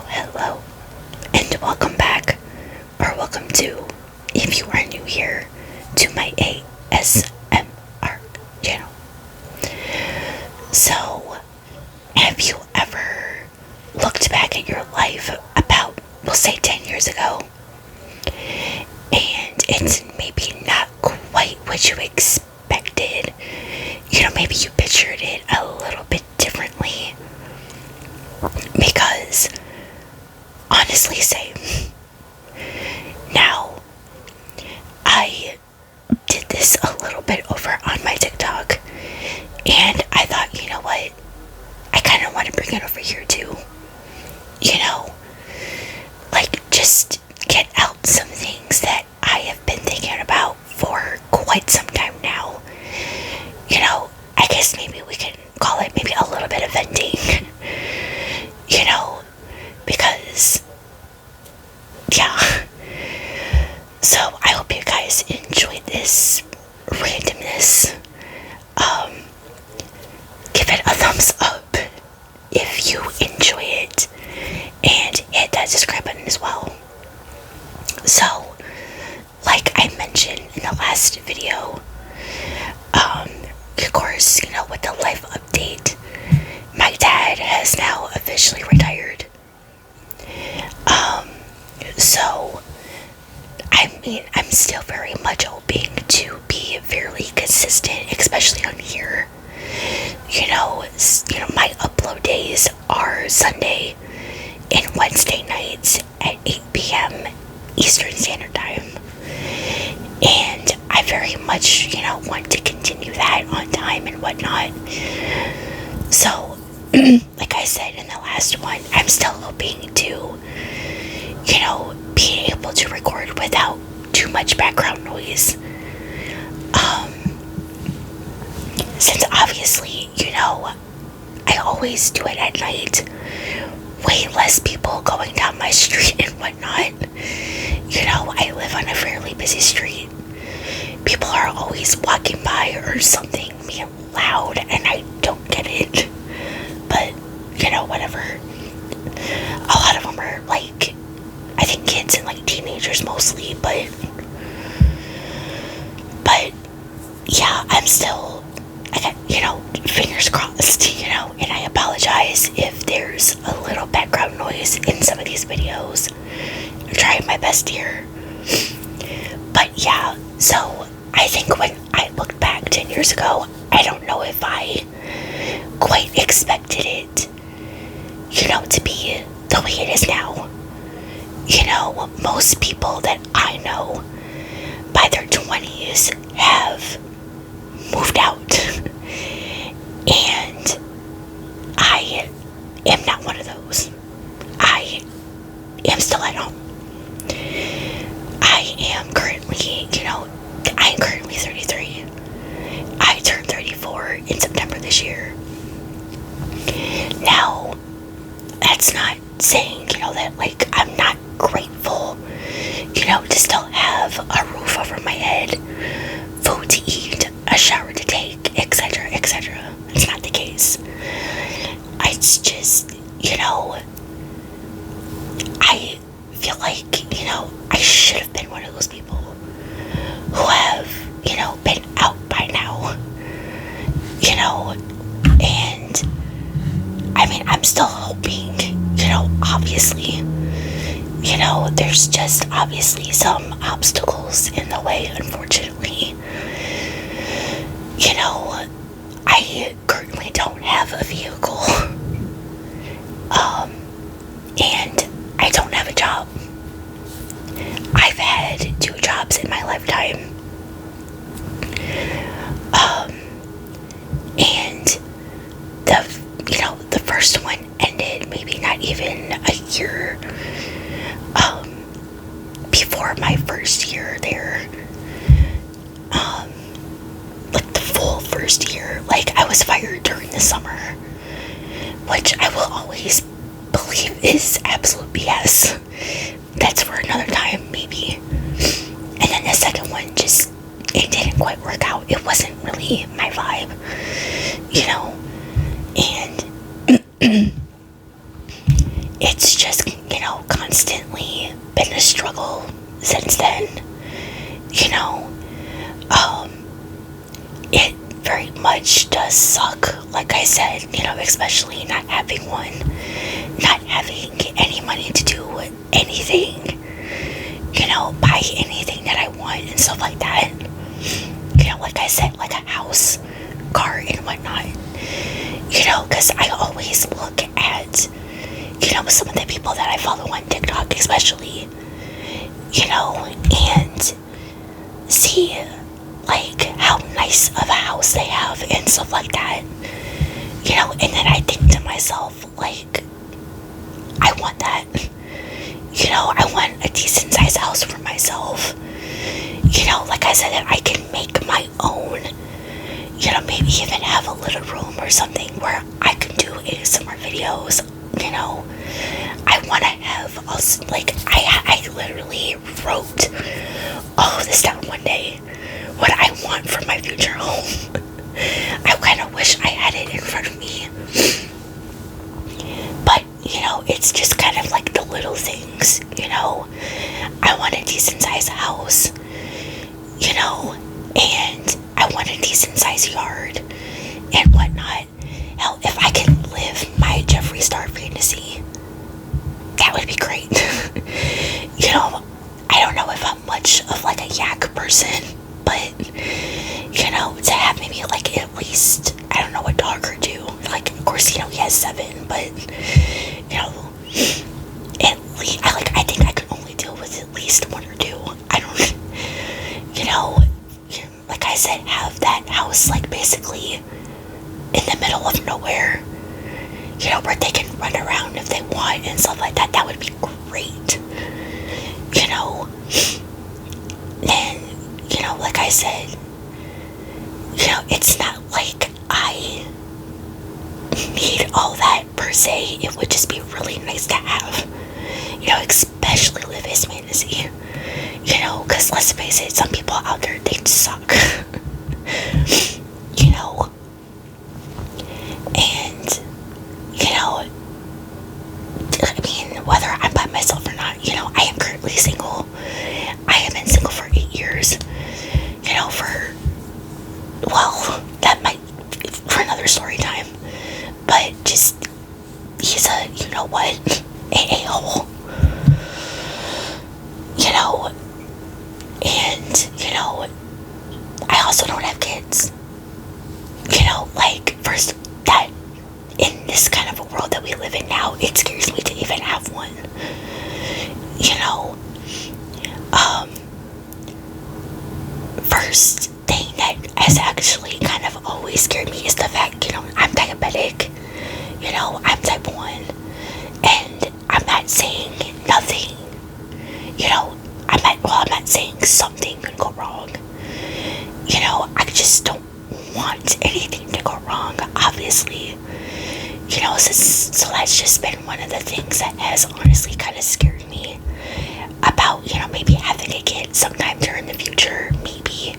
Hello, and welcome back, or welcome to, if you are new here, to my ASMR channel. So, have you ever looked back at your life about, we'll say 10 years ago, and it's maybe not quite what you expected? Maybe you pictured it a little bit differently. Because, honestly, same. Now, I did this a little bit over on my TikTok, and I thought, you know what? I kind of want to bring it over here too. Just get out some things that I have been thinking about for quite some time now. I guess maybe we can call it maybe a little bit of venting. Because, yeah. So, I hope you guys enjoyed this randomness. Give it a thumbs up if you enjoy it, and hit that subscribe button as well. So, like I mentioned in the last video, of course, with the life update, my dad has now officially retired. So, I'm still very much hoping to be fairly consistent, especially on here. My upload days are Sunday and Wednesday nights at 8 p.m. Eastern Standard Time. And I very much, want to continue that on time and whatnot. So, like I said in the last one, I'm still hoping to, be able to record without too much background noise. Since obviously, I always do it at night. Way less people going down my street and whatnot. I live on a fairly busy street. People are always walking by or something being loud, and I don't get it. But, whatever. A lot of them are I think kids and teenagers mostly, but yeah, I'm still, fingers crossed, and I apologize if there's a little background noise in some of these videos. I'm trying my best here. But yeah, so I think when I looked back 10 years ago, I don't know if I quite expected it, to be the way it is now. Most people that I know by their 20s have moved out. And I am not one of those. I am still at home. I am currently 33. I turned 34 in September this year. Now, that's not saying, that I'm not grateful, to still have a roof over my head, food to eat, a shower to take, etc., etc. It's not the case. It's just, I feel like, I should have been one of those people who have, been out by now, and, I'm still hoping, obviously, there's just obviously some obstacles in the way, unfortunately. I currently don't have a vehicle, and I don't have a job. I've had 2 jobs in my lifetime, and the first one ended maybe not even a year, before my first year there, the full first year. I was fired during the summer, which I will always believe is absolute BS. That's for another time, maybe. And then the second one it didn't quite work out. It wasn't really my vibe, and it's just constantly been a struggle since then. You know, um, it very much does suck, like I said, especially not having one, not having any money to do anything, buy anything that I want and stuff like that. Like I said, like a house, car, and whatnot. Because I always look at, some of the people that I follow on TikTok, especially, and see, like, how nice of a house they have and stuff like that. And then I think to myself, like, I want that. I want a decent sized house for myself. Like I said, that I can make my own. Maybe even have a little room or something where I can do ASMR videos. I want to have also, like, I literally wrote all of this down one day. What I want for my future home. I kind of wish I had it in front of me. But, it's just kind of like the little things, I want a decent sized house, and I want a decent sized yard and whatnot. Hell, if I can live my Jeffree Star fantasy, that would be great. I don't know if I'm much of like a yak person, but, to have maybe like at least, I don't know, a dog or two. Like, of course, he has 7, but, at least, I think I can only deal with at least 1 or 2. I don't, like I said, have that house, like, basically in the middle of nowhere, where they can run around if they want and stuff like that. That would be great, and, like I said, it's not like I need all that per se. It would just be really nice to have, especially live his fantasy, because let's face it, some people out there, they suck. And, I mean, whether I'm by myself or not, I am currently single. I have been single for 8 years, that might, for another story time, but just, he's a, a-hole, and, I also don't have kids, like, first, that, in this kind of a world that we live in now, it scares me to even have one, first thing that has actually kind of always scared me is the fact, I'm diabetic, I'm type 1, and I'm not saying nothing, I'm not saying something could go wrong, I just don't want anything to go wrong, obviously, so that's just been one of the things that has honestly kind of scared me about, maybe having a kid sometime during the future, maybe,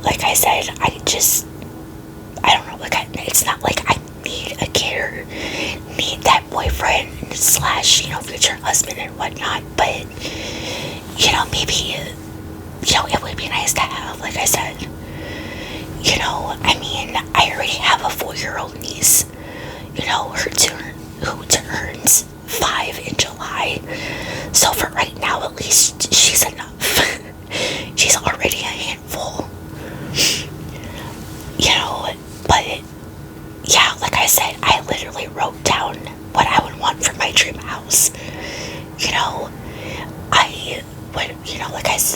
like I said, I don't know, like, it's not like I need a kid or need that boyfriend slash, future husband and whatnot, but, maybe, it would be nice to have, like I said, I mean, I already have a 4-year-old niece, who turns 5 in July, so for right now, at least, she's enough. She's already a handful, but, yeah, like I said, I literally wrote down what I would want for my dream house, I would,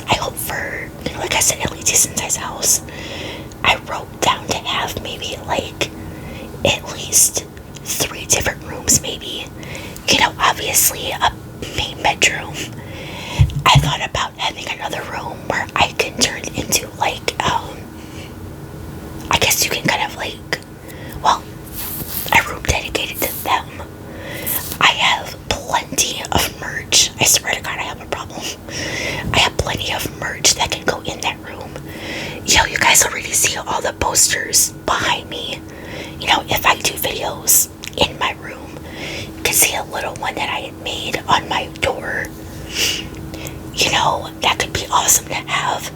I hope for, like I said, at least decent sized house. I wrote down to have maybe, like, at least 3 different rooms, maybe, obviously a main bedroom. I thought about having another room where I can turn into, like, I guess you can kind of, like, well, a room dedicated to them. I have plenty of merch. I swear to God, I have a problem. I have plenty of merch that can go in that room. You guys already see all the posters behind me. If I do videos in my room, see a little one that I had made on my door. You know, that could be awesome to have.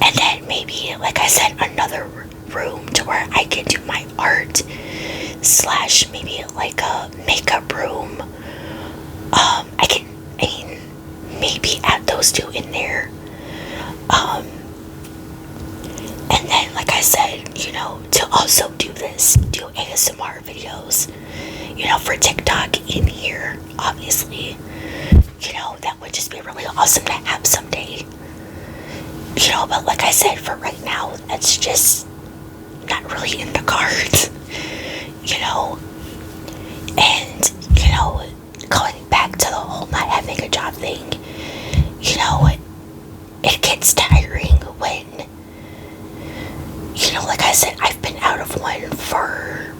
And then maybe, like I said, another room to where I can do my art slash maybe like a makeup room. I mean, maybe add those two in there. And then, like I said, you know, to also do ASMR videos, you know, for TikTok in here, obviously. You know, that would just be really awesome to have someday. You know, but like I said, for right now, that's just not really in the cards. You know, and, you know, going back to the whole not having a job thing, you know, it gets tiring when, you know, like I said, I've been out of one for,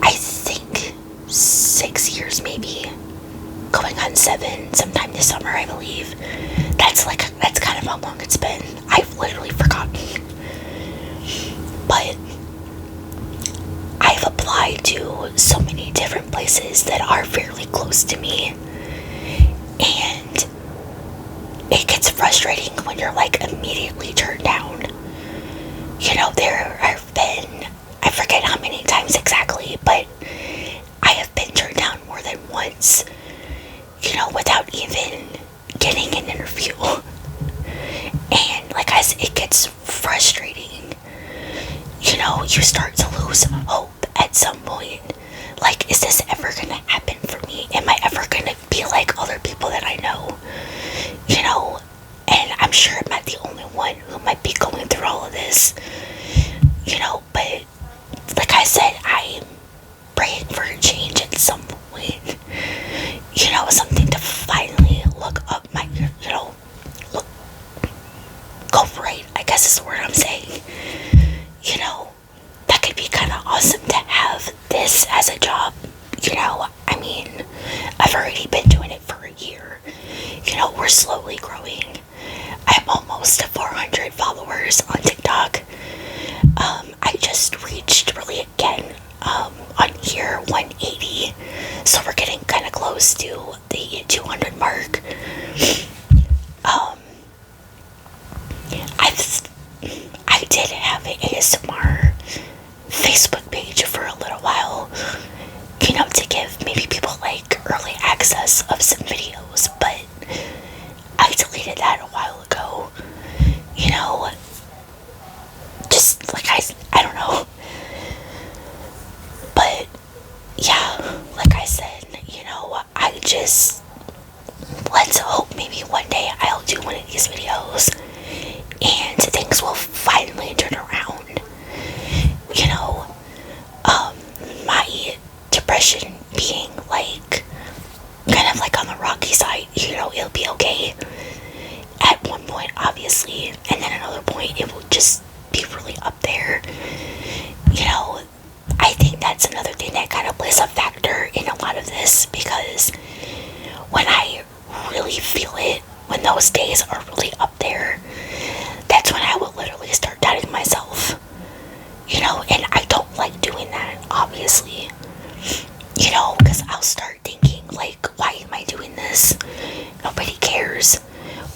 I think, 6 years maybe, going on 7, sometime this summer, I believe. That's kind of how long it's been. I've literally forgotten. But I've applied to so many different places that are fairly close to me, and it gets frustrating when you're like immediately turned down. You know, there have been, I forget how many times exactly, but I have been turned down more than once, you know, without even getting an interview. And like I said, it gets frustrating. You know, you start to lose hope at some point. Like, is this ever gonna happen for me? Am I ever gonna be like other people that I know? You know, and I'm sure I'm not the only one who might be going through all of this. You know, but like I said, I'm praying for a change at some point. You know, something to finally look up my, you know, go right, I guess is the word I'm saying. You know, that could be kind of awesome to have this as a job. You know, I mean, I've already been doing it for a year. You know, we're slowly growing. I'm almost to 400 followers on TikTok. I just reached, really again, on here 180. So we're getting kind of close to the 200 mark. I did have an ASMR Facebook page for a little while, you know, to give maybe people like early access of some videos, but I deleted that a while ago. You know, just like I don't know. But yeah, like I said, you know, let's hope maybe one day I'll do one of these videos and things will finally turn around. You know, my depression being like kind of like on the rocky side, you know, it'll be okay at one point, obviously, and then another point it will just be really up there. You know, I think that's another thing that kind of plays a factor in a lot of this, because when I really feel it, when those days are really up there, that's when I will literally start doubting myself. You know, and I don't like doing that, obviously. You know, because I'll start thinking, like, why am I doing this? Nobody cares.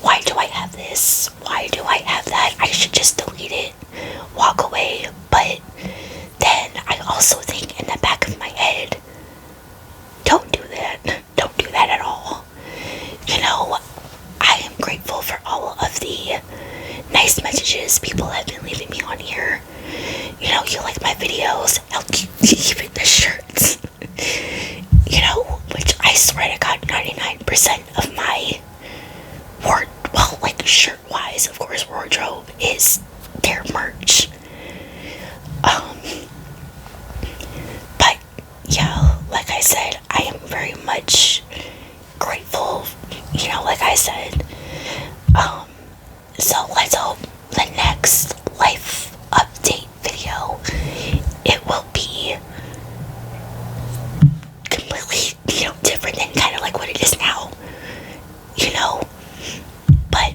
Why do I have this? Why do I have that? I should just delete it, walk away. But then I also think in the back of my head, don't do that. Don't do that at all. You know, I am grateful for all of the nice messages people have been leaving me on here. You know, you like my videos, even the shirts. You know, which I swear to God, 99% of my shirt-wise, of course, wardrobe is their merch. But yeah, like I said, I am very much grateful. You know, like I said. So let's hope the next life update video, it will be completely, you know, different than kind of like what it is now, you know. But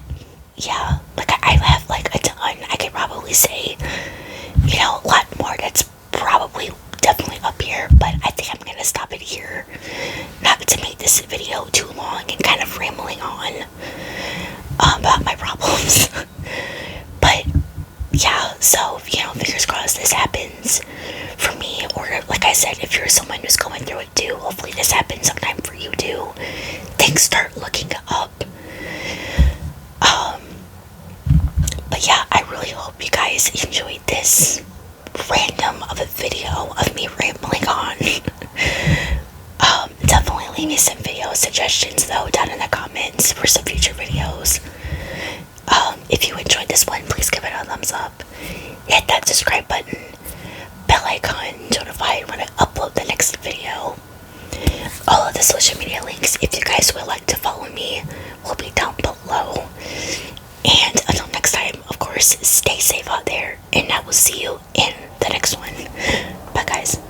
yeah, like I have like a ton. I could probably say, you know, a lot more that's probably definitely up here, but I think I'm gonna stop it here. said, if you're someone who's going through it too, hopefully this happens sometime for you too. Things start looking up. But yeah, I really hope you guys enjoyed this random of a video of me rambling on. Definitely leave me some video suggestions though down in the comments for some future videos. If you enjoyed this one, please give it a thumbs up. Hit that subscribe button, bell icon, notified when I upload the next video. All of the social media links, if you guys would like to follow me, will be down below. And until next time, of course, stay safe out there, and I will see you in the next one. Bye, guys.